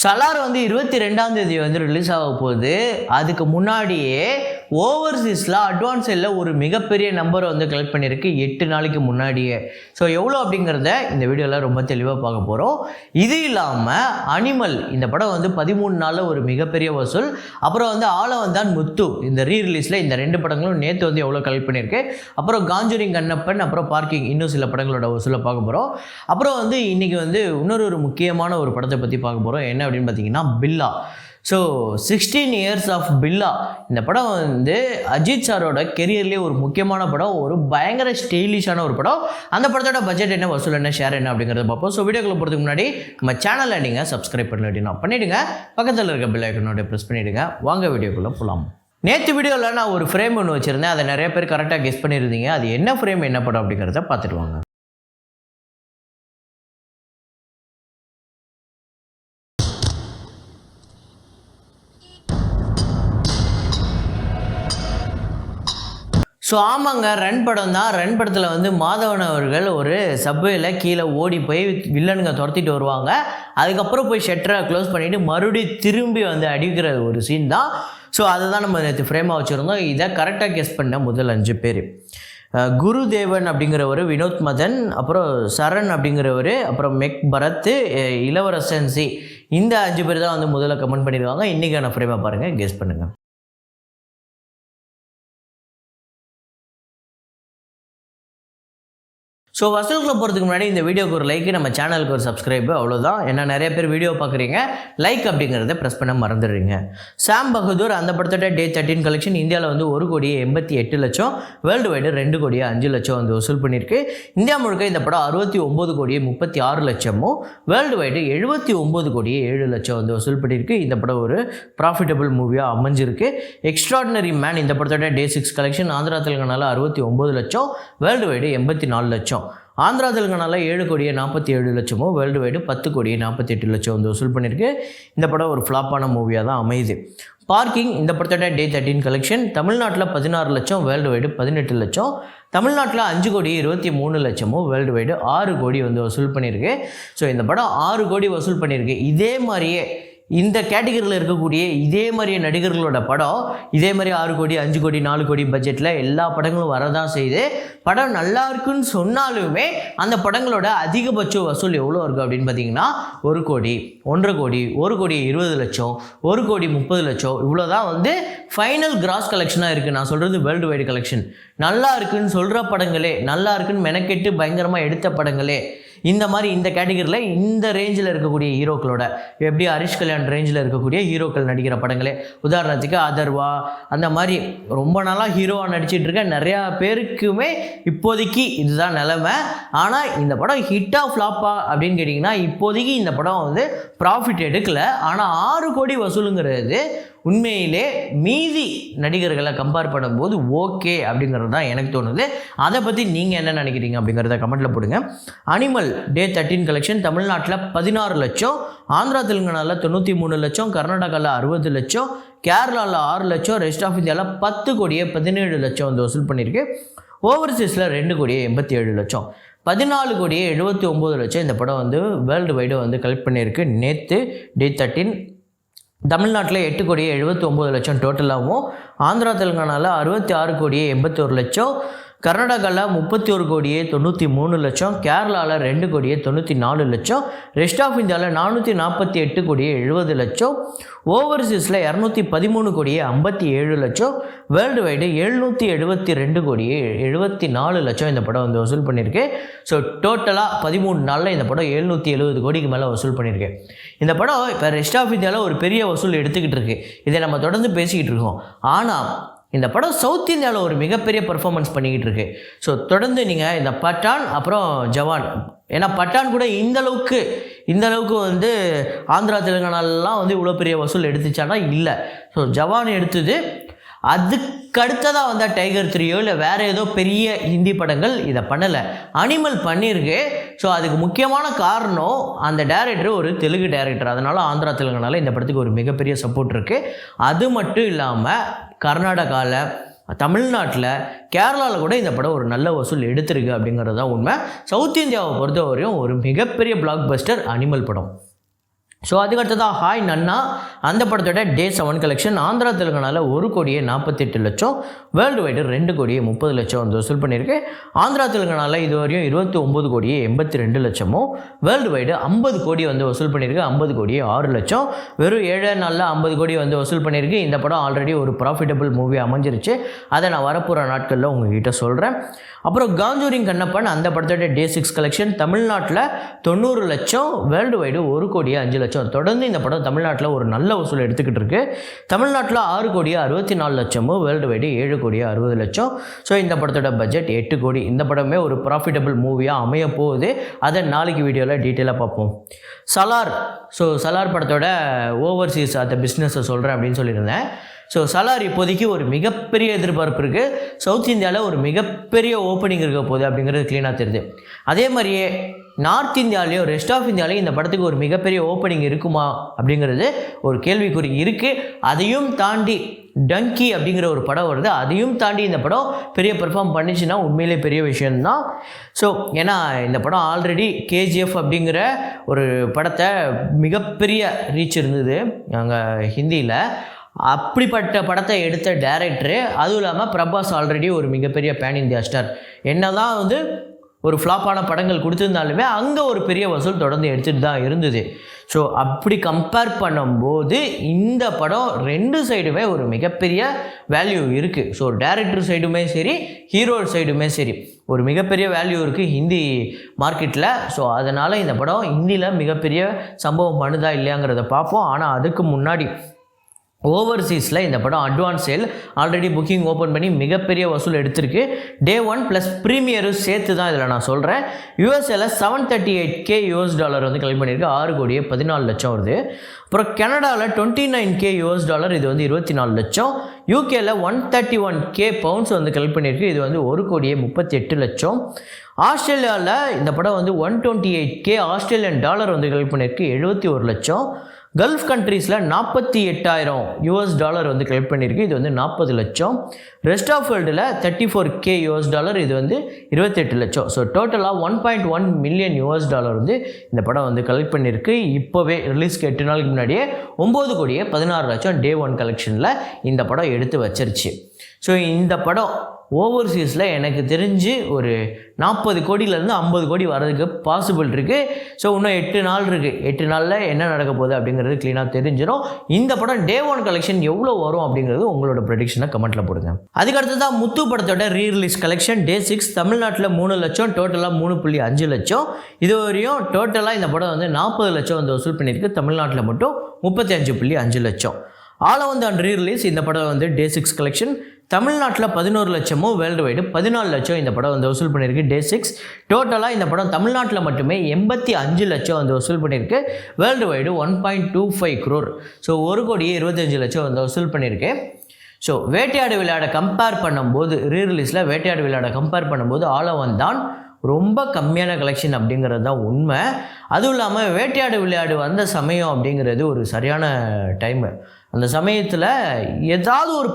சலார் வந்து 22ஆம் தேதி வந்து ரிலீஸ் ஆக போகுது. அதுக்கு முன்னாடியே ஓவர்சீஸில் அட்வான்ஸ் செல்லில் ஒரு மிகப்பெரிய நம்பரை வந்து கலெக்ட் பண்ணியிருக்கு 8 நாளைக்கு முன்னாடியே. ஸோ எவ்வளோ அப்படிங்கிறத இந்த வீடியோவில் ரொம்ப தெளிவாக பார்க்க போகிறோம். இது இல்லாமல் அனிமல் இந்த படம் வந்து 13 நாளில் ஒரு மிகப்பெரிய வசூல். அப்புறம் வந்து ஆளவந்தான் முத்து இந்த ரீரிலீஸில் இந்த 2 படங்களும் நேற்று வந்து எவ்வளோ கலெக்ட் பண்ணியிருக்கு. அப்புறம் காஞ்சூரிங் கண்ணப்பன், அப்புறம் பார்க்கிங், இன்னும் சில படங்களோட வசூலை பார்க்க போகிறோம். அப்புறம் வந்து இன்றைக்கி வந்து இன்னொரு முக்கியமான ஒரு படத்தை பற்றி பார்க்க போகிறோம். என்ன அப்படின்னு பார்த்தீங்கன்னா பில்லா. ஸோ 16 இயர்ஸ் ஆஃப் பில்லா இந்த படம் வந்து அஜித் சாரோட கெரியர்லேயே ஒரு முக்கியமான படம், ஒரு பயங்கர ஸ்டைலிஷான ஒரு படம். அந்த படத்தோட பட்ஜெட் என்ன, வசூல் என்ன, ஷேர் என்ன அப்படிங்கிறத பார்ப்போம். ஸோ வீடியோக்குள்ள போகிறதுக்கு முன்னாடி நம்ம சேனலை நீங்கள் சப்ஸ்கிரைப் பண்ணலாம் பண்ணிவிடுங்க, பக்கத்தில் இருக்க பெல் ஐக்கனோட ப்ரெஸ் பண்ணிவிடுங்க. வாங்க வீடியோக்குள்ளே போகலாம். நேற்று வீடியோவில் நான் ஒரு ஃப்ரேம் ஒன்று வச்சுருந்தேன், அதை நிறைய பேர் கரெக்டாக கெஸ் பண்ணியிருந்தீங்க. அது என்ன ஃப்ரேம், என்ன படம் அப்படிங்கிறத பார்த்துட்டு வாங்க. ஸோ ஆமாங்க, ரன் படம் தான். ரன் படத்தில் வந்து மாதவன் அவர்கள் ஒரு சப்வேயில் கீழே ஓடி போய் வில்லனுங்க துரத்திட்டு வருவாங்க. அதுக்கப்புறம் போய் ஷட்டரை க்ளோஸ் பண்ணிவிட்டு மறுபடியும் திரும்பி வந்து அடிக்கிற ஒரு சீன் தான். ஸோ அதை தான் நம்ம நேற்று ஃப்ரேமாக வச்சுருந்தோம். இதை கரெக்டாக கெஸ் பண்ண முதல் 5 பேர் குருதேவன் அப்படிங்கிறவர், வினோத் மதன், அப்புறம் சரண் அப்படிங்கிறவர், அப்புறம் மெக் பரத், இளவரசன் சி. இந்த 5 பேர் தான் வந்து முதல்ல கமெண்ட் பண்ணியிருக்காங்க. இன்றைக்கான ஃப்ரேமை பாருங்கள், கெஸ் பண்ணுங்கள். ஸோ வசூலுக்குள்ள போகிறதுக்கு முன்னாடி இந்த வீடியோக்கு ஒரு லைக்கு, நம்ம சேனலுக்கு ஒரு சப்ஸ்கிரைபு, அவ்வளோதான். ஏன்னா நிறைய பேர் வீடியோ பார்க்குறீங்க, லைக் அப்படிங்கிறத ப்ரெஸ் பண்ண மறந்துடுறீங்க. சாம் பகதூர் அந்த படத்தோட டே 13 கலெக்ஷன் இந்தியாவில் வந்து 1,88,00,000, வேர்ல்டு வைடு 2,05,00,000 வந்து வசூல் பண்ணியிருக்கு. இந்தியா முழுக்க இந்த படம் 69,36,00,000, வேர்ல்டு வைடு 79,07,00,000 வந்து வசூல் பண்ணியிருக்கு. இந்த படம் ஒரு ப்ராஃபிட்டபிள் மூவியாக அமைஞ்சிருக்கு. எக்ஸ்ட்ராடினரி மேன் இந்த படத்தோட டே 6 கலெக்ஷன் ஆந்திரா தெலுங்கானாவில் 69,00,000, வேர்ல்டு வைடு 84,00,000. ஆந்திரா தெலுங்கானால 7,47,00,000, வேர்ல்டு வைடு 10,48,00,000 வந்து வசூல் பண்ணியிருக்கு. இந்த படம் ஒரு ஃப்ளாப்பான மூவியாக தான் அமையுது. பார்க்கிங் இந்த படத்தோட டே 13 கலெக்ஷன் தமிழ்நாட்டில் 16,00,000, வேர்ல்டு வைடு 18,00,000. தமிழ்நாட்டில் 5,23,00,000, வேர்ல்டு வைடு 6 கோடி வந்து வசூல் பண்ணியிருக்கு. ஸோ இந்த படம் 6 கோடி வசூல் பண்ணியிருக்கு. இதே மாதிரியே இந்த கேட்டகரியில் இருக்கக்கூடிய இதே மாதிரியே நடிகர்களோட படம் இதே மாதிரி 6 கோடி, 5 கோடி, 4 கோடி பட்ஜெட்டில் எல்லா படங்களும் வரதான் செய்யுது. படம் நல்லா இருக்குன்னு சொன்னாலுமே அந்த படங்களோட அதிகபட்ச வசூல் எவ்வளோ இருக்குது அப்படின்னு பார்த்தீங்கன்னா 1 கோடி, 1.5 கோடி, 1,20,00,000, 1,30,00,000 இவ்வளோ தான் வந்து ஃபைனல் கிராஸ் கலெக்ஷனாக இருக்குது. நான் சொல்கிறது வேர்ல்டு வைடு கலெக்ஷன். நல்லா இருக்குன்னு சொல்கிற படங்களே, நல்லா இருக்குன்னு மெனக்கெட்டு பயங்கரமாக எடுத்த படங்களே இந்த மாதிரி இந்த கேட்டகரியில் இந்த ரேஞ்சில் இருக்கக்கூடிய ஹீரோக்களோட, எப்படி ஹரிஷ் கல்யாண் ரேஞ்சில் இருக்கக்கூடிய ஹீரோக்கள் நடிக்கிற படங்களே, உதாரணத்துக்கு அதர்வா, அந்த மாதிரி ரொம்ப நாளாக ஹீரோவாக நடிச்சிட்டு இருக்க நிறையா பேருக்குமே இப்போதைக்கு இதுதான் நிலைமை. ஆனால் இந்த படம் ஹிட்டா ஃப்ளாப்பா அப்படின்னு கேட்டிங்கன்னா இப்போதைக்கு இந்த படம் வந்து ப்ராஃபிட் எடுக்கலை. ஆனால் 6 கோடி வசூலுங்கிறது உண்மையிலே மீதி நடிகர்களை கம்பேர் பண்ணும்போது ஓகே அப்படிங்கிறது தான் எனக்கு தோணுது. அதை பற்றி நீங்கள் என்ன நினைக்கிறீங்க அப்படிங்கிறத கமெண்ட்டில் போடுங்க. அனிமல் டே 13 கலெக்ஷன் தமிழ்நாட்டில் 16,00,000, ஆந்திரா தெலுங்கானாவில் 93,00,000, கர்நாடகாவில் 60,00,000, கேரளாவில் 6,00,000, ரெஸ்ட் ஆஃப் இந்தியாவில் 10,17,00,000 வந்து வசூல் பண்ணியிருக்கு. ஓவர்சீஸில் 2,87,00,000, 14,79,00,000 இந்த படம் வந்து வேர்ல்டு வைடு வந்து கலெக்ட் பண்ணியிருக்கு. நேற்று டே 13 தமிழ்நாட்டில் 8,79,00,000 டோட்டலாகவும், ஆந்திரா தெலுங்கானாவில் 66,81,00,000, கர்நாடகாவில் 31,93,00,000, கேரளாவில் 2,94,00,000, ரெஸ்ட் ஆஃப் இந்தியாவில் 448,70,00,000, ஓவர்சீஸில் 213,57,00,000, வேர்ல்டு வைடு 772,74,00,000 இந்த படம் வந்து வசூல் பண்ணியிருக்கு. ஸோ டோட்டலாக 13 நாளில் இந்த படம் 770 கோடிக்கு மேலே வசூல் பண்ணியிருக்கு. இந்த படம் இப்போ ரெஸ்ட் ஆஃப் இந்தியாவில் ஒரு பெரிய வசூல் எடுத்துக்கிட்டு இருக்கு. இதை நம்ம தொடர்ந்து பேசிக்கிட்டு இருக்கோம். ஆனால் இந்த படம் சவுத் இந்தியாவில் ஒரு மிகப்பெரிய பர்ஃபார்மன்ஸ் பண்ணிக்கிட்டு இருக்கு. ஸோ தொடர்ந்து நீங்கள் இந்த பட்டான், அப்புறம் ஜவான், ஏன்னா பட்டான் கூட இந்த அளவுக்கு வந்து ஆந்திரா தெலுங்கானாலலாம் வந்து இவ்வளோ பெரிய வசூல் எடுத்துச்சானா இல்லை. ஸோ ஜவான் எடுத்தது. அதுக்கு அடுத்ததாக வந்தால் டைகர் 3 இல்லை வேறு ஏதோ பெரிய ஹிந்தி படங்கள் இதை பண்ணலை. அனிமல் பண்ணியிருக்கு. ஸோ அதுக்கு முக்கியமான காரணம் அந்த டைரக்டர் ஒரு தெலுங்கு டைரக்டர். அதனால் ஆந்திரா தெலுங்கானால இந்த படத்துக்கு ஒரு மிகப்பெரிய சப்போர்ட் இருக்குது. அது மட்டும் இல்லாமல் கர்நாடகாவில், தமிழ்நாட்டில், கேரளாவில் கூட இந்த படம் ஒரு நல்ல வசூல் எடுத்திருக்கு அப்படிங்கிறது தான் உண்மை. சவுத் இந்தியாவை பொறுத்தவரையும் ஒரு மிகப்பெரிய பிளாக் பஸ்டர் அனிமல் படம். ஸோ அதுக்கடுத்ததான் ஹாய் நன்னா அந்த படத்தோட டே 7 கலெக்ஷன் ஆந்திரா தெலுங்கானாவில் 1,48,00,000, வேர்ல்டு வைடு 2,30,00,000 வந்து வசூல் பண்ணியிருக்கு. ஆந்திரா தெலுங்கானாவில் இதுவரையும் 29,82,00,000, வேர்ல்டு வைடு 50 கோடி வந்து வசூல் பண்ணியிருக்கு. 50,06,00,000, வெறும் 7 நாளில் 50 கோடி வந்து வசூல் பண்ணியிருக்கு. இந்த படம் ஆல்ரெடி ஒரு ப்ராஃபிட்டபிள் மூவி அமைஞ்சிருச்சு. அதை நான் வரப்போகிற நாட்களில் உங்ககிட்ட சொல்கிறேன். அப்புறம் காஞ்சூரிங் கண்ணப்பன் அந்த படத்தோட டே 6 கலெக்ஷன் தமிழ்நாட்டில் 90 லட்சம், வேர்ல்டு வைடு 1,05,00,000. தொடர்ந்து இந்த படம் தமிழ்நாட்டில் ஒரு நல்ல வசூல் எடுத்துக்கிட்டு இருக்கு. தமிழ்நாட்டில் 6,64,00,000, வேர்ல்டு வைடு 7,60,00,000. ஸோ இந்த படத்தோட பட்ஜெட் 8 கோடி. இந்த படமே ஒரு ப்ராஃபிட்டபிள் மூவியாக அமைய போகுது. அதை நாளைக்கு வீடியோவில் டீட்டெயிலாக பார்ப்போம். சலார், ஸோ சலார் படத்தோட ஓவர்சீஸ் அந்த பிஸ்னஸை சொல்கிறேன் அப்படின்னு சொல்லியிருந்தேன். ஸோ சலார் இப்போதைக்கு ஒரு மிகப்பெரிய எதிர்பார்ப்பு இருக்குது. சவுத் இந்தியாவில் ஒரு மிகப்பெரிய ஓப்பனிங் இருக்க போகுது அப்படிங்கிறது க்ளீனாக தெரியுது. அதே மாதிரியே நார்த் இந்தியாவிலையும் ரெஸ்ட் ஆஃப் இந்தியாவிலையும் இந்த படத்துக்கு ஒரு மிகப்பெரிய ஓப்பனிங் இருக்குமா அப்படிங்கிறது ஒரு கேள்விக்குறி இருக்குது. அதையும் தாண்டி டங்கி அப்படிங்கிற ஒரு படம் வருது. அதையும் தாண்டி இந்த படம் பெரிய பெர்ஃபார்ம் பண்ணிச்சுன்னா உண்மையிலே பெரிய விஷயம்தான். ஸோ ஏன்னா இந்த படம் ஆல்ரெடி கேஜிஎஃப் அப்படிங்கிற ஒரு படத்தை மிகப்பெரிய ரீச் இருந்தது அங்கே ஹிந்தியில். அப்படிப்பட்ட படத்தை எடுத்த டைரக்டரு, அதுவும் இல்லாமல் பிரபாஸ் ஆல்ரெடி ஒரு மிகப்பெரிய பேன் இந்தியா ஸ்டார். என்ன தான் வந்து ஒரு ஃப்ளாப்பான படங்கள் கொடுத்துருந்தாலுமே அங்கே ஒரு பெரிய வசூல் தொடர்ந்து எடுத்துகிட்டு தான் இருந்தது. ஸோ அப்படி கம்பேர் பண்ணும்போது இந்த படம் 2 சைடுமே ஒரு மிகப்பெரிய வேல்யூ இருக்குது. ஸோ டைரக்டர் சைடுமே சரி, ஹீரோ சைடுமே சரி, ஒரு மிகப்பெரிய வேல்யூ இருக்குது ஹிந்தி மார்க்கெட்டில். ஸோ அதனால் இந்த படம் ஹிந்தியில் மிகப்பெரிய சம்பவம் பண்ணுதா இல்லையாங்கிறத பார்ப்போம். ஆனால் அதுக்கு முன்னாடி ஓவர்சீஸில் இந்த படம் advance sale already booking open பண்ணி மிகப்பெரிய வசூல் எடுத்திருக்கு. டே 1 ப்ளஸ் ப்ரீமியரும் சேர்த்து தான் இதில் நான் சொல்கிறேன். யூஎஸ்ஏல $738K வந்து கலெக்ட் பண்ணியிருக்கு. 6,14,00,000 வருது. அப்புறம் கனடாவில் $29K இது வந்து 24 லட்சம். யூகேல £131K வந்து கலெக்ட் பண்ணியிருக்கு. இது வந்து 1,38 லட்சம். ஆஸ்திரேலியாவில் இந்த படம் வந்து $128K வந்து கலெக்ட் பண்ணியிருக்கு. 71 லட்சம். கல்ஃப் கண்ட்ரீஸில் $48,000 வந்து கலெக்ட் பண்ணியிருக்கு. இது வந்து 40 லட்சம். ரெஸ்ட் ஆஃப் வேர்ல்டில் $34K இது வந்து 28 லட்சம். ஸோ டோட்டலாக $1.1 மில்லியன் வந்து இந்த படம் வந்து கலெக்ட் பண்ணியிருக்கு. இப்போவே ரிலீஸ்க்கு 8 நாளுக்கு முன்னாடியே 9,16,00,000 டே 1 கலெக்ஷனில் இந்த படம் எடுத்து வச்சிருச்சு. ஸோ இந்த படம் ஓவர்சீஸில் எனக்கு தெரிஞ்சு ஒரு 40 கோடியிலேருந்து 50 கோடி வர்றதுக்கு பாசிபிள் இருக்குது. ஸோ இன்னும் 8 நாள் இருக்குது. 8 நாளில் என்ன நடக்க போகுது அப்படிங்கிறது க்ளீனாக தெரிஞ்சிடும். இந்த படம் டே 1 கலெக்ஷன் எவ்வளோ வரும் அப்படிங்கிறது உங்களோட ப்ரெடிக்ஷனை கமெண்ட்டில் போடுங்க. அதுக்கடுத்து தான் முத்து படத்தோட ரீரிலீஸ் கலெக்ஷன் டே 6 தமிழ்நாட்டில் 3 லட்சம், டோட்டலாக 3.5 லட்சம். இது வரையும் டோட்டலாக இந்த படம் வந்து 40 லட்சம் வந்து வசூல் பண்ணியிருக்கு. தமிழ்நாட்டில் மட்டும் 35.5 லட்சம். ஆலவந்த் அண்ட் ரீரிலீஸ் இந்த படம் வந்து டே 6 கலெக்ஷன் தமிழ்நாட்டில் 11 லட்சமும், வேர்ல்டு வைடு 14 லட்சம் இந்த படம் வந்து வசூல் பண்ணியிருக்கு. டே 6 டோட்டலாக இந்த படம் தமிழ்நாட்டில் மட்டுமே 85 லட்சம் வந்து வசூல் பண்ணியிருக்கு. World wide 1.25 crore. ஸோ 1,25,00,000 வந்து வசூல் பண்ணியிருக்கு. ஸோ வேட்டையாடு விளையாட கம்பேர் பண்ணும்போது, ரீரிலீஸில் வேட்டையாடு விளையாட கம்பேர் பண்ணும்போது ஆலவந்த் தான் ரொம்ப கம்மியான கலெக்ஷன் அப்படிங்கிறது தான் உண்மை. அதுவும் இல்லாமல் வேட்டையாடு விளையாடு வந்த சமயம் அப்படிங்கிறது ஒரு சரியான டைமு. அந்த சமயத்தில் ஏதாவது ஒரு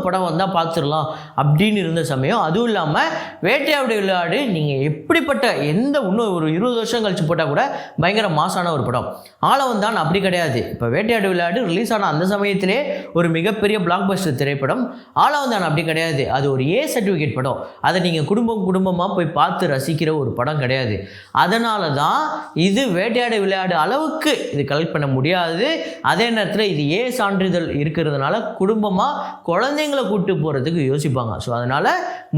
படம் வந்தால் பார்த்துடலாம் அப்படின்னு இருந்த சமயம். அதுவும் இல்லாமல் வேட்டையாடு விளையாடு நீங்கள் எப்படிப்பட்ட இன்னும் ஒரு 20 வருஷம் கழிச்சு போட்டால் கூட பயங்கர மாசான ஒரு படம். ஆலவந்த் தான் அப்படி கிடையாது. இப்போ வேட்டையாடு விளையாடு ரிலீஸ் ஆன அந்த சமயத்திலே ஒரு மிகப்பெரிய பிளாக் பஸ்டர் திரைப்படம். ஆலவந்த் தான் அப்படி கிடையாது. அது ஒரு A சர்டிஃபிகேட் படம். அதை நீங்கள் குடும்பமாக போய் பார்த்து ரசிக்கிற ஒரு படம் கிடையாது. அதனால தான் இது வேட்டையாடு விளையாடு அளவுக்கு இது கலெக்ட் பண்ண முடியாது. அதே நேரத்தில் இது A சான்றிதழ் இருக்கிறதுனால குடும்பமாக குழந்தைங்களை கூப்பிட்டு போகிறதுக்கு யோசிப்பாங்க. ஸோ அதனால்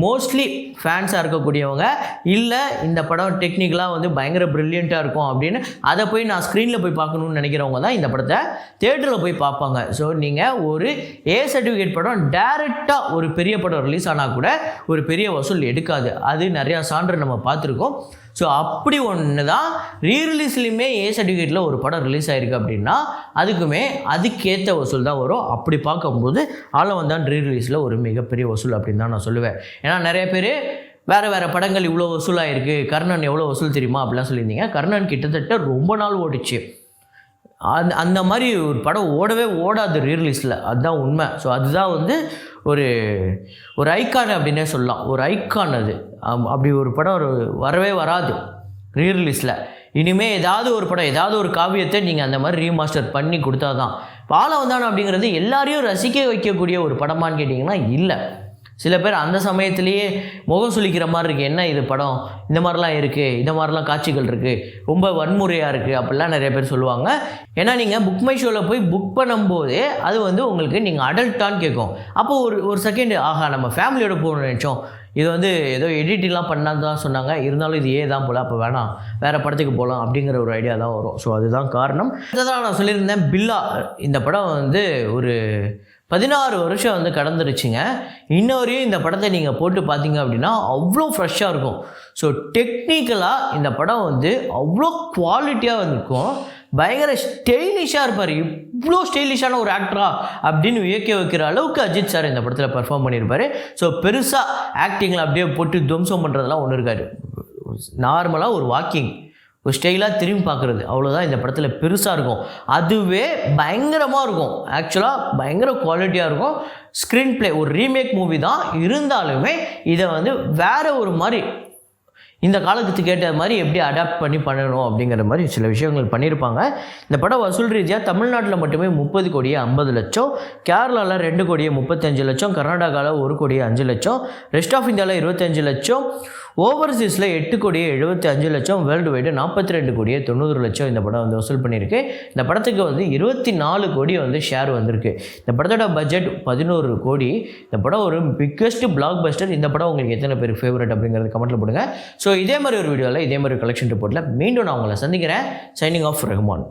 மோஸ்ட்லி ஃபேன்ஸாக இருக்கக்கூடியவங்க, இல்லை இந்த படம் டெக்னிக்கலாக வந்து பயங்கர ப்ரில்லியண்ட்டாக இருக்கும் அப்படின்னு அதை போய் நான் ஸ்க்ரீனில் போய் பார்க்கணுன்னு நினைக்கிறவங்க தான் இந்த படத்தை தேட்டரில் போய் பார்ப்பாங்க. ஸோ நீங்கள் ஒரு A சர்டிஃபிகேட் படம் டைரெக்டாக ஒரு பெரிய படம் ரிலீஸ் ஆனால் கூட ஒரு பெரிய வசூல் எடுக்காது. அது நிறையா சான்று நம்ம பார்த்துருக்கோம். ஸோ அப்படி ஒன்று தான் ரீரிலீஸ்லையுமே A சர்டிஃபிகேட்டில் ஒரு படம் ரிலீஸ் ஆகிருக்கு அப்படின்னா அதுக்கேற்ற வசூல் தான் வரும். அப்படி பார்க்கும்போது ஆலவந்த் தான் ரீரிலீஸில் ஒரு மிகப்பெரிய வசூல் அப்படின்னு தான் நான் சொல்லுவேன். ஏன்னா நிறைய பேர் வேறு படங்கள் இவ்வளோ வசூலாகிருக்கு, கர்ணன் எவ்வளோ வசூல் தெரியுமா அப்படிலாம் சொல்லியிருந்தீங்க. கர்ணன் கிட்டத்தட்ட ரொம்ப நாள் ஓடிச்சு. அந்த மாதிரி ஒரு படம் ஓடாது ரீரிலீஸில், அதுதான் உண்மை. ஸோ அதுதான் வந்து ஒரு ஐக்கான் அப்படின்னே சொல்லலாம். ஒரு ஐக்கான் அது. அப்படி ஒரு படம் வரவே வராது ரீரிலீஸில். இனிமேல் ஏதாவது ஒரு படம் ஏதாவது ஒரு காவியத்தை நீங்கள் அந்த மாதிரி ரீமாஸ்டர் பண்ணி கொடுத்தா தான். பாலவந்தான் அப்படிங்கிறது எல்லாரையும் ரசிக்க வைக்கக்கூடிய ஒரு படமான்னு கேட்டிங்கன்னா இல்லை. சில பேர் அந்த சமயத்திலேயே முகம் சுளிக்கிற மாதிரி இருக்குது, என்ன இது படம் இந்த மாதிரிலாம் இருக்குது, இந்த மாதிரிலாம் காட்சிகள் இருக்குது, ரொம்ப வன்முறையாக இருக்குது அப்படிலாம் நிறைய பேர் சொல்லுவாங்க. ஏன்னா நீங்கள் புக் மை ஷோவில் போய் புக் பண்ணும்போதே அது வந்து உங்களுக்கு நீங்கள் அடல்ட்டான்னு கேட்கும். அப்போ ஒரு செகண்ட் ஆஹா நம்ம ஃபேமிலியோட போகணும்னு நினச்சோம், இது வந்து ஏதோ எடிட்டிங்லாம் பண்ணால் தான் சொன்னாங்க, இருந்தாலும் இது தான் போல், அப்போ வேணாம் வேறு படத்துக்கு போகலாம் அப்படிங்கிற ஒரு ஐடியா தான் வரும். ஸோ அதுதான் காரணம். இதான் நான் சொல்லியிருந்தேன், பில்லா இந்த படம் வந்து ஒரு 16 வருஷம் வந்து கடந்துருச்சுங்க. இன்ன வரையும் இந்த படத்தை நீங்கள் போட்டு பார்த்தீங்க அப்படின்னா அவ்வளோ ஃப்ரெஷ்ஷாக இருக்கும். ஸோ டெக்னிக்கலாக இந்த படம் வந்து அவ்வளோ குவாலிட்டியாக இருக்கும். பயங்கர ஸ்டைலிஷாக இருப்பார். இவ்வளோ ஸ்டைலிஷான ஒரு ஆக்டரா அப்படின்னு வியக்க வைக்கிற அளவுக்கு அஜித் சார் இந்த படத்தில் பெர்ஃபார்ம் பண்ணியிருப்பார். ஸோ பெருசாக ஆக்டிங்கில் அப்படியே போட்டு துவம்சம் பண்ணுறதுலாம் ஒன்று இருக்காது. நார்மலாக ஒரு வாக்கிங், ஒரு ஸ்டைலாக திரும்பி பார்க்குறது, அவ்வளோதான் இந்த படத்தில் பெருசாக இருக்கும். அதுவே பயங்கரமாக இருக்கும். ஆக்சுவலாக பயங்கர குவாலிட்டியாக இருக்கும். ஸ்க்ரீன் ப்ளே ஒரு ரீமேக் மூவி தான் இருந்தாலுமே இதை வந்து வேறு ஒரு மாதிரி இந்த காலத்துக்கு ஏற்ற மாதிரி எப்படி அடாப்ட் பண்ணி பண்ணணும் அப்படிங்கிற மாதிரி சில விஷயங்கள் பண்ணியிருப்பாங்க. இந்த படம் வசூல் ரீதியாக தமிழ்நாட்டில் மட்டுமே 30 கோடியே 50 லட்சம், கேரளாவில் 2 கோடியே 35 லட்சம், கர்நாடகாவில் 1 கோடியே 5 லட்சம், ரெஸ்ட் ஆஃப் இந்தியாவில் 25 லட்சம், ஓவர்சீஸில் 8 கோடியே 75 லட்சம், வேர்ல்டு வைடு 42 கோடியே 90 லட்சம் இந்த படம் வந்து வசூல் பண்ணியிருக்கு. இந்த படத்துக்கு வந்து 24 கோடி வந்து ஷேர் வந்திருக்கு. இந்த படத்தோட பட்ஜெட் 11 கோடி. இந்த படம் ஒரு பிக்கஸ்ட் பிளாக் பஸ்டர். இந்த படம் உங்களுக்கு எத்தனை பேர் ஃபேவரட் அப்படிங்கிறது கமெண்ட்டில் போடுங்க. ஸோ இதே மாதிரி ஒரு வீடியோவில் இதே மாதிரி கலெக்ஷன் ரிப்போர்ட்டில் மீண்டும் நான் உங்களை சந்திக்கிறேன். Signing off Rahman.